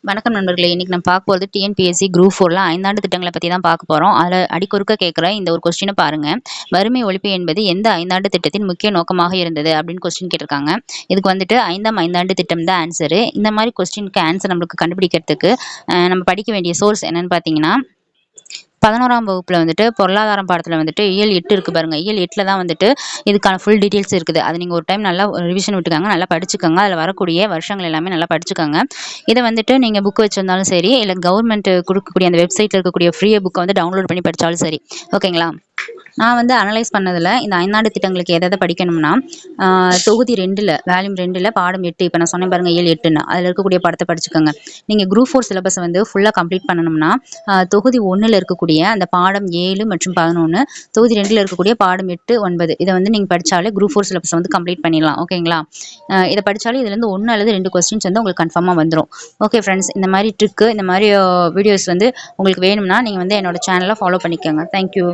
வணக்கம் நண்பர்களே. இன்னைக்கு நம்ம பார்க்க போகிறது டிஎன்பிஎஸ்சி குரூப் 4ல 5ஆண்டு திட்டங்களை பற்றி தான் பார்க்க போகிறோம். அதில் அடிக்கொருக்க கேட்குற இந்த ஒரு கொஸ்டினை பாருங்க. வறுமை ஒழிப்பு என்பது எந்த 5ஆண்டு திட்டத்தின் முக்கிய நோக்கமாக இருந்தது அப்படின்னு கொஸ்டின் கேட்டிருக்காங்க. இதுக்கு வந்துட்டு 5ஆம் 5ஆண்டு திட்டம் தான் ஆன்சரு. இந்த மாதிரி கொஸ்டினுக்கு ஆன்சர் நம்மளுக்கு கண்டுபிடிக்கிறதுக்கு நம்ம படிக்க வேண்டிய சோர்ஸ் என்னன்னு பார்த்தீங்கன்னா 11ஆம் வகுப்புல வந்துட்டு பொருளாதாரம் பாடத்துல வந்துட்டு இயல் 8 இருக்கு பாருங்க. இயல் 8ல தான் வந்துட்டு இதுக்கான ஃபுல் டீட்டெயில்ஸ் இருக்குது. அது நீங்க ஒரு டைம் நல்லா ரிவிஷன் விட்டுக்காங்க, நல்லா படிச்சுக்கோங்க. அதில் வரக்கூடிய வருஷங்கள் எல்லாமே நல்லா படிச்சுக்கோங்க. இதை வந்துட்டு நீங்க புக் வச்சிருந்தாலும் சரி, இல்லை கவர்மெண்ட் கொடுக்கக்கூடிய அந்த வெப்சைட்ல இருக்கக்கூடிய ஃப்ரீ புக்கை வந்து டவுன்லோட் பண்ணி படிச்சாலும் சரி. ஓகேங்களா? நான் வந்து அனலைஸ் பண்ணதில் இந்த 5ஆண்டு திட்டங்களுக்கு எதை படிக்கணும்னா தொகுதி 2ல் வேல்யூம் 2ல் பாடம் 8 இப்போ நான் சொன்னேன் பாருங்க, 7-8ன்னு அதில் இருக்கக்கூடிய படத்தை படிச்சுக்கோங்க. நீங்கள் குரூப் 4 சிலபஸை வந்து ஃபுல்லாக கம்ப்ளீட் பண்ணணும்னா தொகுதி 1ல் இருக்கக்கூடிய அந்த பாடம் 7 மற்றும் 11, தொகுதி 2ல் இருக்கக்கூடிய பாடம் 8, 9 இதை வந்து நீங்கள் படித்தாலே குரூப் 4 சிலபஸை வந்து கம்ப்ளீட் பண்ணிடலாம். ஓகேங்களா? இதை படித்தாலே இதுலேருந்து 1 அல்லது 2 கொஸ்டின்ஸ் வந்து உங்களுக்கு கன்ஃபார்மாக வந்துடும். ஓகே ஃப்ரெண்ட்ஸ், இந்த மாதிரி ட்ரிக்கு, இந்த மாதிரி வீடியோஸ் வந்து உங்களுக்கு வேணும்னா நீங்கள் வந்து என்னோட சேனலை ஃபாலோ பண்ணிக்கோங்க. தேங்க்யூ.